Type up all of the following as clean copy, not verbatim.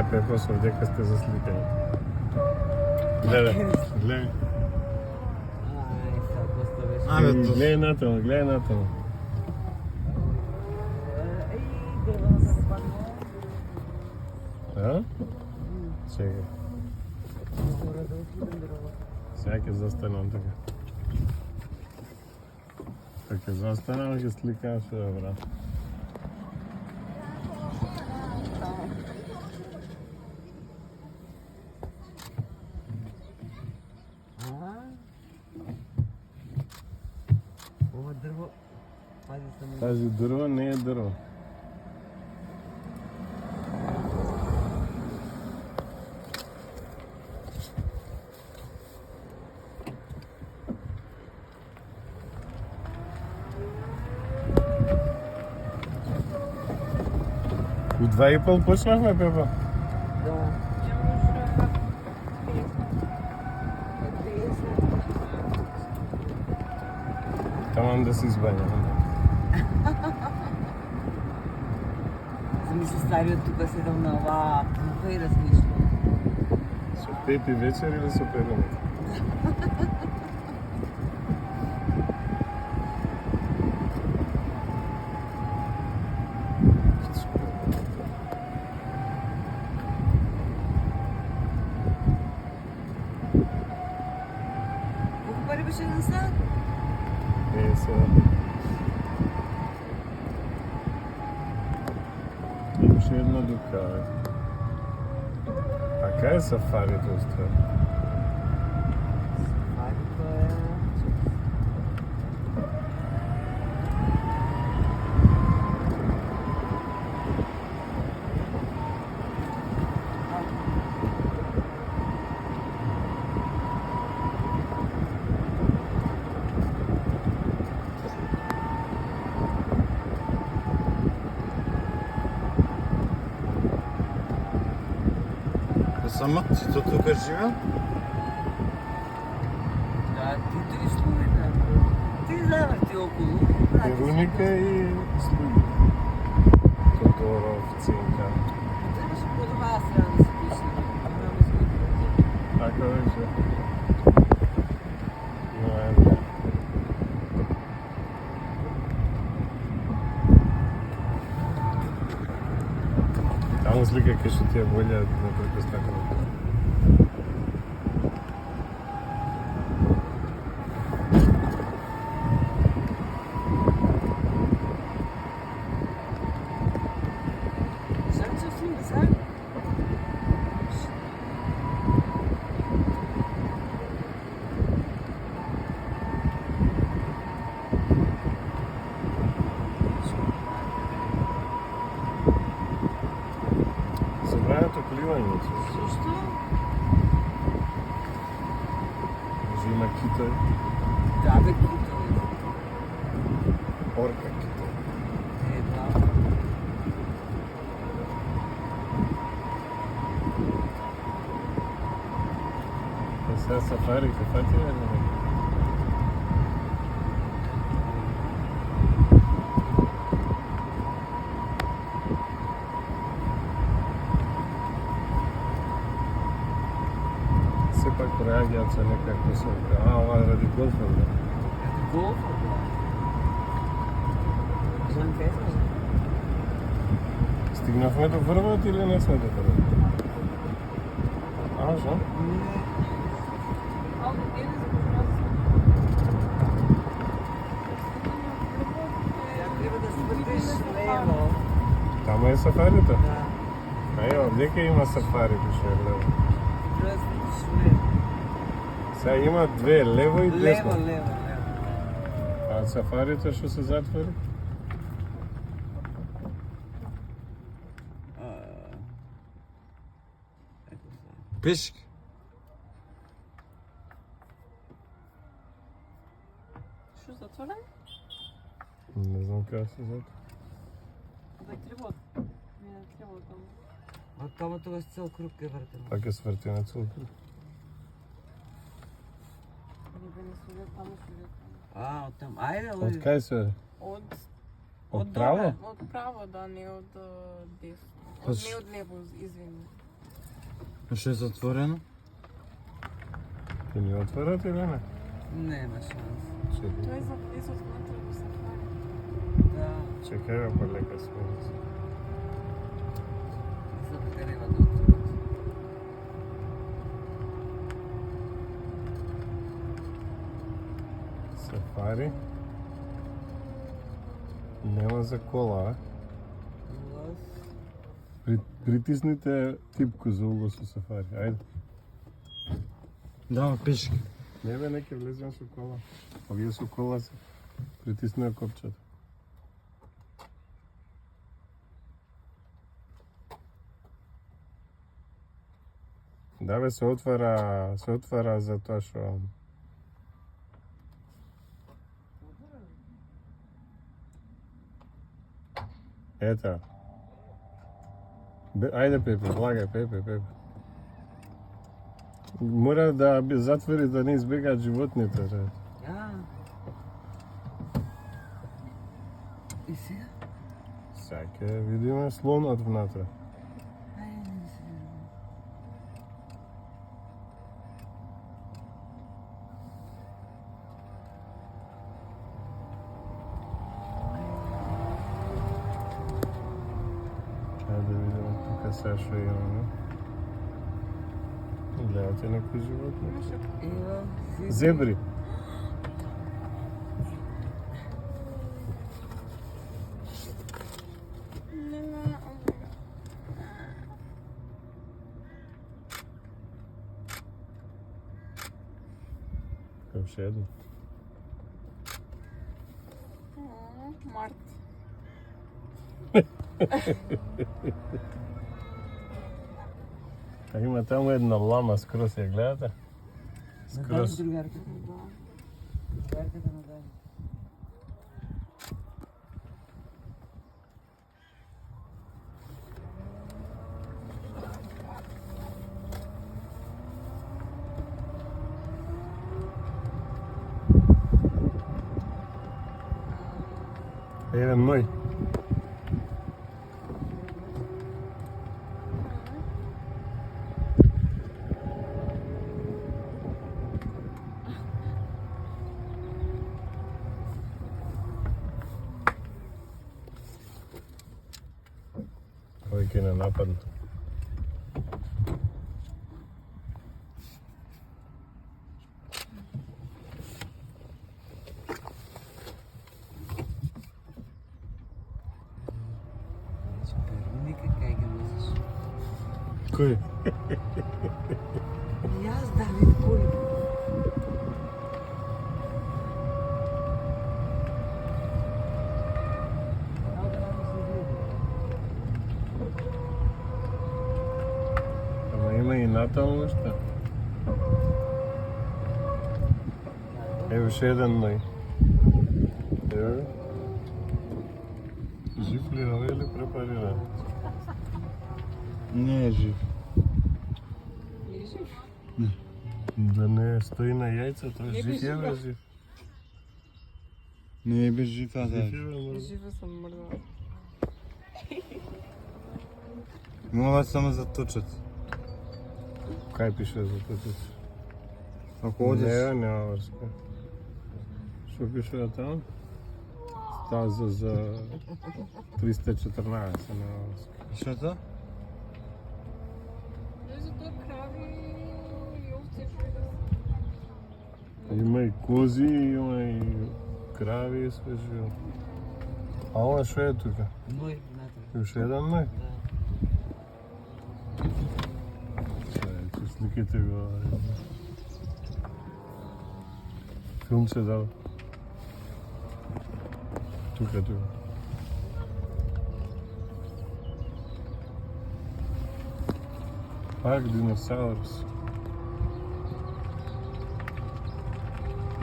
Гледај, Пепосов, дека сте засликани. Гледај. Ај, сега поставиш. Гледај натаму, гледај натаму. Дрвено се западно. А? Чекай. Мора да отидем дрво. Сега ќе застанам така. Така ќе застанам, ќе сликам што е брат. Ова дрво, пази само. Тази дрво не е дрво. У 2,5 почнахме, Пепа? Да. Таман да се избањам. Замисли стариот тука седам на оваа автомобила и размишлувам. Со Пепи вечер или со Пепа? Колку пари беше еден сат? Е, сега. Имаше една дука. А кај е сафарито уствари? Сафарито е... Сама си то тука живеел? Да, ти три слуги, ти заврти околу. Веруника и слуги. Тодоров, Цинка. Трябваше по-добра страна да се пише. Имаме слуги. Така беше. Ноември. Таму слика ке што ти е болја да предпоставам. Зачем слуги, са? Забрањето пливање. Зашто? Може има китој, Да, бе, кутови. орка китој. Да. Е сега сафари, каква ти е? Сепак реагијат со некако се... ова ради голфа, бе. Голф, да. Знам кај сме? Стигнавме до врвот или не сме до врвот? А, што? Ја треба да свртиш лево. Тамо е сафарито? Да. А ево, дека има сафари, пише лево. Треба да свртиш лево. Сега има две, лево и десно. Лево, лево, лево. А сафарито што се затвори? Пешки. Што затворен? Не знам како се затвори. Да треба. Не треба таму. А тамо тоа с цел круг ке вртено. Пак е сврти на цел круг. Не бе не сулет, таму сулет. А, од там. Ајде, Од оди. кај се? Од право? Од право, да, не од десно. Па Не од лево, извини. Што е затворено? Ти ни отворат или не? Нема шанс. Чекай. Тоа е за влезот внатре во сафари. Да, Чекај ме полека смени се. за да треба да отворат. Сафари. Нема за кола, а? Улаз. Притисните типку за улоз со сафари. Ајде. Да, пешки. Не бе, не ќе влезем со кола. Овие со кола се притиснува копчето. Да бе, се отвара за тоа што... Ета. Ајде, Пепе, влагај, Пепе. Мора да затвори да не избегаат животните. Бе. Да. И сега? Сега ќе видиме слонот внатре. Ајде, не се верувам. Ајде да видиме тука сега што имаме. Гледате некои животни? Ева, Зебри. Уште едно. Март. А има таму една лама скрос, ја гледате? На Скрос. дај другарката. Другарката на дај. Еден ној. Кој ќе не нападне? Никак кај ги носиш. Кој? Јас Давид кој? Ама има и натаму нешто. Ево уште еден ној. Ево. Жив ли овој или препариран? Не е жив. Да не стои на јајца, тоа Не жив би е бе жива. жив. Не е без жив, а да. Жив е бе, мрда. Жива сам мрдава. Мора само заточат. Кај пише за тоа? Ако одиш, Не, нема врска. Што пише таму? Стаза за 314, нема врска. што тоа? Не за тоа крави и овце Има и кози, има и крави и све живо. А ова што е тука? Ној внатре. Уште еден ној? Да. Че сликите го... Филм се дава. Тука. Парк диносаурус.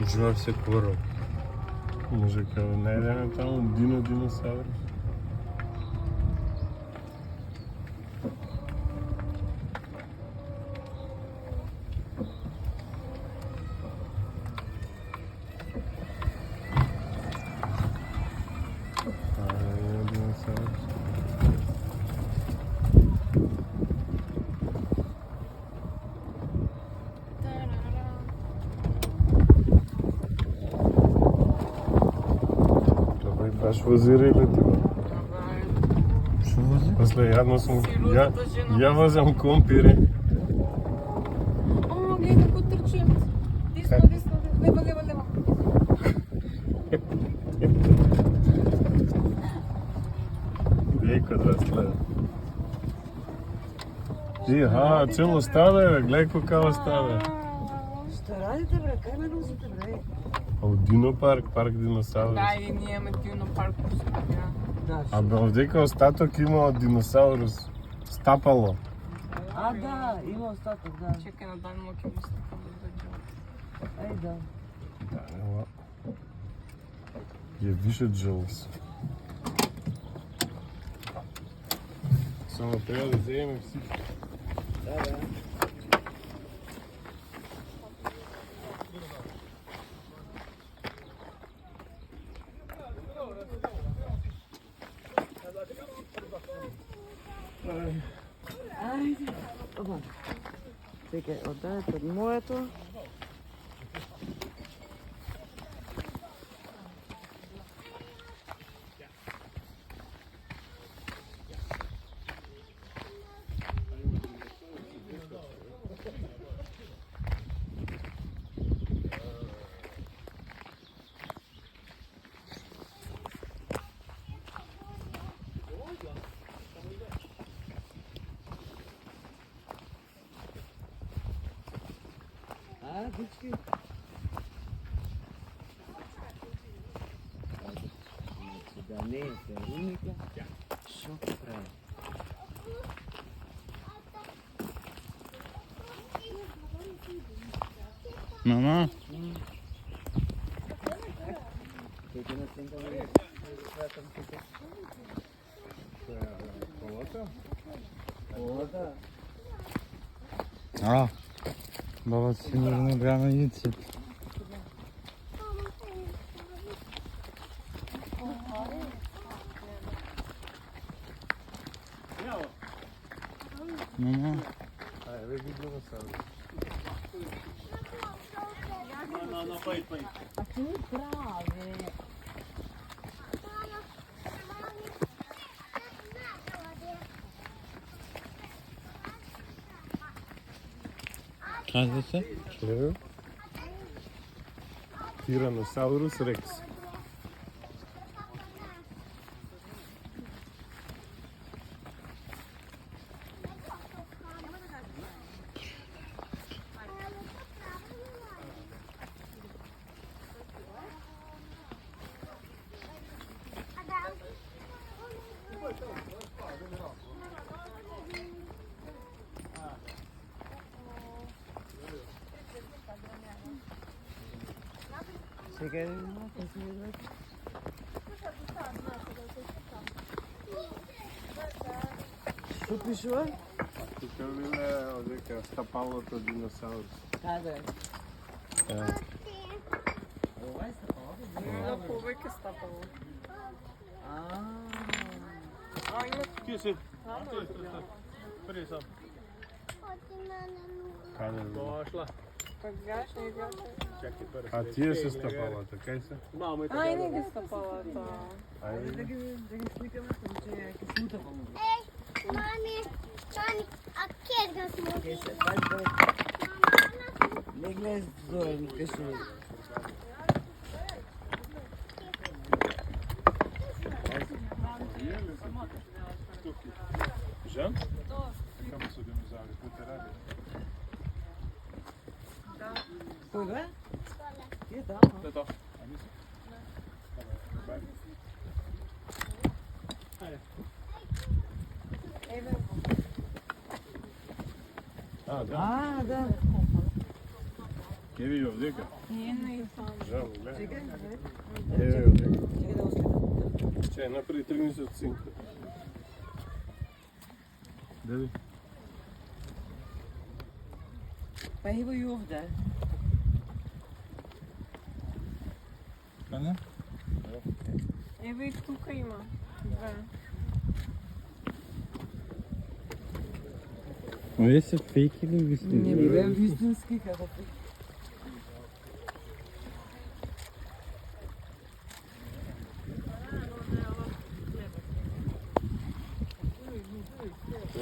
Ужива се корал. Може као најдеме таму диносаурус. возира или ти? Што вози? После јадно сум... Сиротата жена. Ја возам компири. О, гледай како трчи. Десно, десно, лево, лево, лево. Леко да следа. Цело стаде, бе, гледај колкава стаде. Што радите, бре? Кај ме носите, бре? А у Динопарк, парк диносаурус. Да, и ние имаме дивно парк по Скопје. Да, А бе, овдека остаток има од диносаурус. Стапало. А, да, има остаток, да. Чекај на дан му ќе му стикам да дојде. Ај, да. Да, ела. Е више джелс. Само треба да земеме всички. Да, да. Ајде. Опа. Чекај, оддајте од моето. А, дички. Да не, се руника. Шо ќе прави? Мама? Ќе на центар не сватам тука. Колата? О, да. А, баба сигурно голяма яйце. Мама? А, еве ги диносаурус. А ти ми прави. Казва се? Еве. Тираносаурус рекс. Чекај, ќе се види. Што пишува? Тука биле овдека стапалото диносаурус. Каде? Е, Ова е стапало? Да, повеќе стапало. А, А, има Ки си? Прvi sam. Каде биле? Došla. па гаш, не гаш. Čekaj, prvi. А тие се стапалото, кај се? Mamo i А, и не ги стапала тоа. ајде да ги сликаме, че ќе смутам. Mami, Tani, a kjer ga smo Ќе се пази да не гледай Зоран, кај Жан? Kamo su dinozauri, ko te radi? Кој бе? Ти таму. To je to. A nisi? Bye. Еве, А, да. А, да. Еви овдека. не не сам. Жан, гледај. Чекај, Еви овдека. чекај да го сликам. Чај, напред тргни се од синка. Дали? Па ево и овде. Каде? Еве и тука има. Две. Овие се фейк или вистински? Не бе вистински како ти.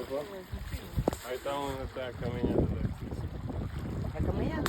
Ај таму на таа камењата да. На камењата?